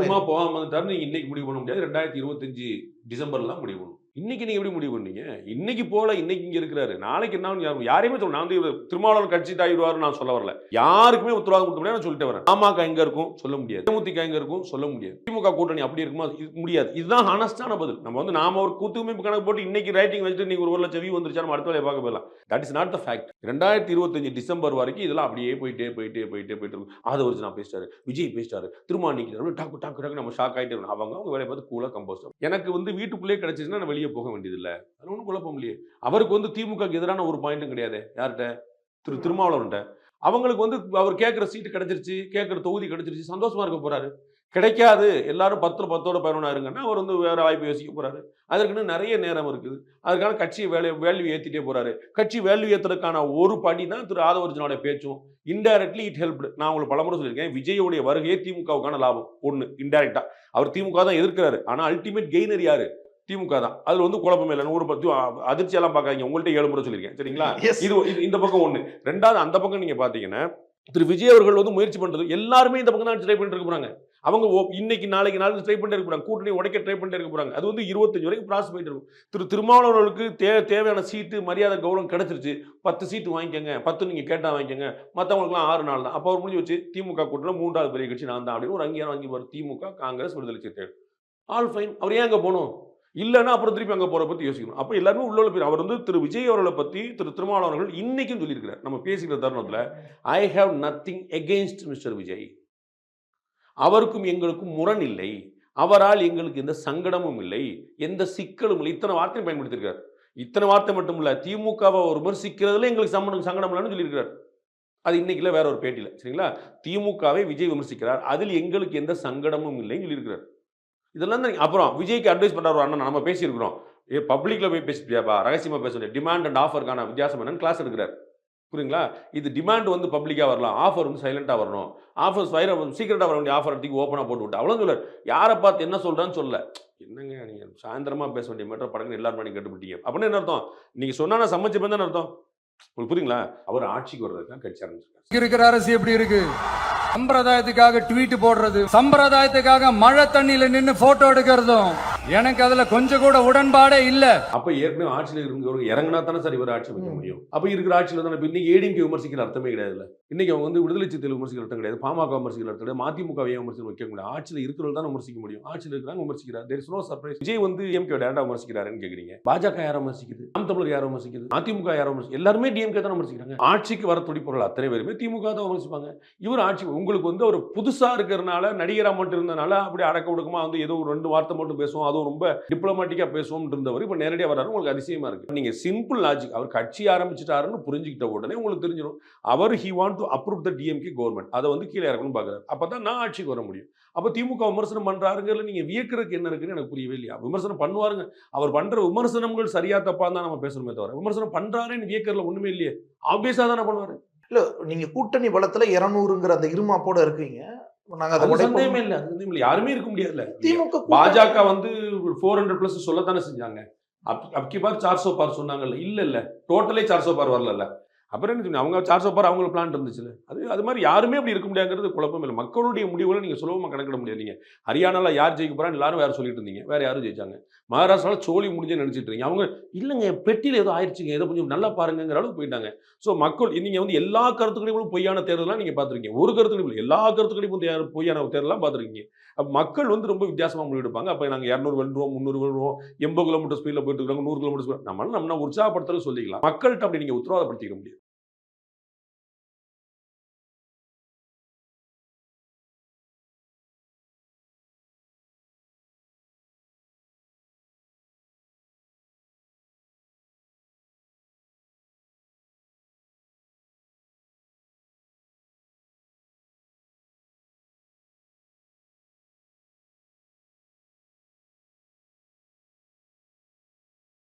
வருமா போகாம வந்துட்டாரு நீங்க இன்னைக்கு முடிவு பண்ண முடியாது. 2025 டிசம்பர்லாம் முடிவு பண்ணணும். இன்னைக்கு நீங்க எப்படி முடிவு பண்ணீங்க? இன்னைக்கு போல, இன்னைக்கு இங்க இருக்கிறாரு. நாளைக்கு என்ன யாரையுமே சொல்ல. நான் வந்து திருமாவளவன் கட்சி தாவிடுவாருன்னு நான் சொல்ல வரல. யாருக்குமே உத்தரவாதம் கொடுக்க முடியாது நான் சொல்லிட்டு வரேன். பாமக எங்க இருக்கும் சொல்ல முடியாது. தேமுதிக எங்க இருக்கும் சொல்ல முடியாது. திமுக கூட்டணி அப்படி இருக்குமா முடியாது. இதுதான் ஹானஸ்டான பதில். நாம ஒரு கூத்துமைப்பு கணக்கு போட்டு இன்னைக்கு ரைட்டிங் வச்சுட்டு இன்னைக்கு 1 லட்சம் வியூ வந்துருச்சா நம்ம அடுத்த வேலையை பார்க்க போயிடலாம். That is not the fact. 2025 December வரைக்கும் இதெல்லாம் அப்படியே போயிட்டே இருக்கும். ஆதவர்ஜி நான் பேசிட்டாரு, விஜய் பேசிட்டாரு, திருமாவளவன் டாக்கு டாக்கு டாக்கு நம்ம ஷாக் ஆயிட்டே இருக்கணும். அவங்க வேலையை பார்த்து கூலா கம்போஸ். எனக்கு வந்து வீட்டுக்குள்ளேயே கிடைச்சிச்சுன்னா நான் வெளியே போக வேண்டியதில்லை. அது ஒன்றும் குழப்பம் இல்லையே. அவருக்கு வந்து திமுகக்கு எதிரான ஒரு பாயிண்ட்டும் கிடையாது. யார்கிட்ட? திருமாவளவன்ட்ட. அவங்களுக்கு வந்து அவர் கேட்கிற சீட்டு கிடைச்சிருச்சு, கேட்கிற தொகுதி கிடைச்சிருச்சு, சந்தோஷமா இருக்க போறாரு. கிடைக்காது எல்லாரும் 10 10ஓட 11 இருங்கன்னா அவர் வந்து வேற வாய்ப்பு யோசிக்க போறாரு. அதற்குன்னு நிறைய நேரம் இருக்குது. அதுக்கான கட்சி வேல்யூ ஏத்திட்டே போறாரு. கட்சி வேல்யூ ஏத்துறதுக்கான ஒரு படி தான் திரு ஆதவர்ஜனோட பேச்சும். Indirectly it helped. நான் உங்களுக்கு பலமுறை சொல்லியிருக்கேன். விஜயோடைய வருகையே திமுகவுக்கான லாபம். ஒண்ணு இன்டைரக்டா அவர் திமுக தான் எதிர்க்கிறாரு. ஆனா அல்டிமேட் கெய்னர் யாரு? திமுக தான். அதுல வந்து குழப்பமே இல்லை. 100 அதிர்ச்சி எல்லாம் பார்க்காதீங்க. உங்கள்ட்ட 7 முறை சொல்லியிருக்கேன். சரிங்களா? இது இந்த பக்கம் ஒண்ணு. ரெண்டாவது அந்த பக்கம் நீங்க பாத்தீங்கன்னா திரு விஜய் அவர்கள் வந்து முயற்சி பண்றது எல்லாருமே இந்த பக்கம் தான் ட்ரை பண்ணிட்டு இருக்க போறாங்க. அவங்க இன்னைக்கு நாளைக்கு ட்ரை பண்ணிட்டு இருக்க போறாங்க. கூட்டணி உடைக்க ட்ரை பண்ணிட்டு இருக்க போறாங்க. அது வந்து 25 வரைக்கும் ப்ராசஸ் போயிட்டு இருக்கும். திருமாவளவர்களுக்கு தேவையான சீட்டு மரியாதை கௌரவம் கிடைச்சிருச்சு. 10 சீட்டு வாங்கிக்கங்க, 10 நீங்க கேட்டா வாங்கிக்கங்க, மற்றவங்களுக்குலாம் 6 நாள் தான். அப்போ அவர் முடிஞ்சு வச்சு திமுக கூட்டணி 3வது பெரிய கட்சி நான் தான் அப்படின்னு ஒரு அங்கீகாரம் வாங்கி வரும். திமுக, காங்கிரஸ், விடுதலை சிறுத்தைகள் ஆல் ஃபைன். அவர் ஏன் அங்க போகணும்? இல்லைன்னா அப்புறம் திருப்பி அங்கே போகிற பற்றி யோசிக்கணும். அப்போ எல்லாருமே உள்ள பேர் அவர் வந்து திரு விஜய் அவர்களை பற்றி திருமாவளவர்கள் இன்னைக்கும் சொல்லியிருக்கிறார். நம்ம பேசிக்கிற தருணத்தில் I have nothing against mister Vijay. அவருக்கும் எங்களுக்கும் முரண் இல்லை. அவரால் எங்களுக்கு எந்த சங்கடமும் இல்லை, எந்த சிக்கலும் இல்லை. இத்தனை வார்த்தையும் பயன்படுத்தியிருக்கார். இத்தனை வார்த்தை மட்டும் இல்லை, திமுகவை ஒரு விமர்சிக்கிறதுல எங்களுக்கு சங்கடம் இல்லைன்னு சொல்லியிருக்கிறார். அது இன்னைக்குல வேற ஒரு பேட்டியில். சரிங்களா? திமுகவை விஜய் விமர்சிக்கிறார், அதில் எங்களுக்கு எந்த சங்கடமும் இல்லைன்னு சொல்லியிருக்கிறார். இதெல்லாம் தான். அப்புறம் விஜய்க்கு அட்வைஸ் பண்ணுற அண்ணன் நம்ம பேசியிருக்கிறோம். பப்ளிக்ல போய் பேசிட்டியாப்பா, ரகசியமா பேச முடியாது. டிமாண்ட் அண்ட் ஆஃபருக்கான வித்தியாசம் என்னன்னு கிளாஸ் எடுக்கிறார். புரியுங்களா? இது டிமாண்ட் வந்து பப்ளிக்காக வரலாம், ஆஃபர் வந்து சைலண்டாக வரணும். ஆஃபர் சீக்கிரட்டாக வர வேண்டிய ஆஃபர் எடுத்து ஓப்பனாக போட்டு விட்டு அவ்வளோ சொல்ல. யாரை பார்த்து என்ன சொல்கிறான்னு சொல்ல. என்னங்க நீங்கள் சாயந்தரமாக பேச வேண்டிய மேட்டர் படங்கு எல்லாரும் பண்ணி கட்டுப்பிட்டீங்க அப்படின்னு என்ன அர்த்தம்? நீங்கள் சொன்னா நான் சமைச்சு தானே அர்த்தம். உங்களுக்கு புரியுங்களா? அவர் ஆட்சிக்கு வர்றதுக்கு கட்சி ஆரம்பிச்சிருக்காரு. இருக்கிற அரசு எப்படி இருக்கு? சம்பிரதாயத்துக்காக ட்வீட் போடுறது, சம்பிரதாயத்துக்காக மழை தண்ணியில நின்னு போட்டோ எடுக்கிறதும் எனக்கு அதுல கொஞ்சம் கூட உடன்பாடே இல்ல. அப்ப ஏற்கனவே ஆட்சியில் இருக்கிறவங்க இறங்கினா தானே சார் இவர் ஆட்சி வைக்க முடியும். அப்ப இருக்கிற ஆட்சியில் தான் இன்னைக்கு ஏடிஎம்கே விமர்சிக்கிற அர்த்தமே கிடையாது. இன்னைக்கு அவங்க வந்து விடுதலை சிறுத்தைகள் விமர்சிக்கிற அர்த்தம் கிடையாது, பாமக விமர்சிக்கிற அர்த்தம் கிடையாது, மதிமுகவை விமர்சிக்க வைக்க முடியாது. ஆட்சியில் இருக்கிறவங்க தான் விமர்சிக்க முடியும். ஆட்சியில் இருக்கிறாங்க விமர்சிக்கிறார். There is no surprise. Vijay வந்து டிஎம்கே டேரக்டா விமர்சிக்கிறாருன்னு கேக்குறீங்க. பாஜக யாரை விமர்சிக்குது? நாம் தமிழர் யாரை விமர்சிக்குது? அதிமுக யாரை விமர்சிக்குது? எல்லாருமே டிஎம்கே தான் விமர்சிக்கிறாங்க. ஆட்சிக்கு வர துடிப்பவர்கள் அத்தனை பேருமே திமுக தான் விமர்சிப்பாங்க. இவர் ஆட்சி உங்களுக்கு வந்து ஒரு புதுசா இருக்கிறதுனால, நடிகரா மட்டும் இருந்தனால அப்படி அடக்க ஒடுக்கமா வந்து ஏதோ ஒரு 2 வார்த்தை மட்டும் பேசுவோம், அதுவும் ரொம்ப டிப்ளமேட்டிக்கா பேசுவோம் இருந்தவர் இப்ப நேரடியா வராரு. உங்களுக்கு அதிசயமா இருக்கு. நீங்க சிம்பிள் லாஜிக். அவர் கட்சி ஆரம்பிச்சிட்டாருன்னு புரிஞ்சுக்கிட்ட உடனே உங்களுக்கு தெரிஞ்சிடும் அவர் he want to approve the DMK government. அதை வந்து கீழே இறக்கணும்னு பாக்குறாரு. அப்பதான் நான் ஆட்சிக்கு வர முடியும். அப்ப திமுக விமர்சனம் பண்றாருங்கிறதுல நீங்க வியக்கிறதுக்கு என்ன இருக்குன்னு எனக்கு புரியவே இல்லையா? விமர்சனம் பண்ணுவாருங்க. அவர் பண்ற விமர்சனங்கள் சரியா தப்பா தான் நம்ம பேசணுமே தவிர விமர்சனம் பண்றாருன்னு வியக்கிறதுல ஒண்ணுமே இல்லையே. ஆப்வியஸா தானே பண்ணுவாரு. இல்ல நீங்க கூட்டணி பலத்துல 200ங்கிற அந்த இருமாப்போட இருக்கீங்க. சந்தேகமே இல்ல. யாருமே இருக்க முடியாதுல்ல. திமுக பாஜக வந்து 400+ சொல்லத்தானே செஞ்சாங்க. அப்கி பார் 400 பார் சொன்னாங்கல்ல. இல்ல டோட்டலே 400 பார் வரல. அப்புறம் என்ன சொன்னீங்க? அவங்க 400 பார் அவங்களுக்கு பிளான் இருந்துச்சுல. அது மாதிரி யாருமே அப்படி இருக்க முடியாதுங்கிறது குழப்பம் இல்லை. மக்களுடைய முடிவுகளை நீங்க சுலபமா கணக்கிட முடியாது. நீங்க ஹரியானால யார் ஜெயிக்க போறான்னு எல்லாரும் வேற சொல்லிட்டு இருந்தீங்க. வேற யாரும் ஜெயிச்சாங்க. மகாராஷ்டிரால சோழி முடிஞ்சு நினைச்சிட்டு இருக்கீங்க. அவங்க இல்லைங்க பெட்டியில் ஏதோ ஆயிடுச்சுங்க, ஏதோ கொஞ்சம் நல்லா பாருங்கிற அளவுக்கு போயிட்டாங்க. ஸோ மக்கள் நீங்க வந்து எல்லா கருத்துக்களையும் பொய்யான தேர்தலாம் நீங்க பார்த்துருக்கீங்க. ஒரு கருத்துக்களையும் எல்லா கருத்துக்களையும் பொய்யான தேர்தலாம் பார்த்துருக்கீங்க. அப்போ மக்கள் வந்து ரொம்ப வித்தியாசமா முடிவெடுப்பாங்க. அப்போ நாங்கள் 200 வெல்றோம், 300 வெல்றோம், 80 கிலோமீட்டர் ஸ்பீடில் போயிட்டு இருக்காங்க, 100 கிலோமீட்டர் ஸ்பீட் நம்ம உற்சாகப்படுத்துறது சொல்லிக்கலாம். மக்கள்கிட்ட அப்படி நீங்க உத்தரவாதப்படுத்திக்க முடியாது.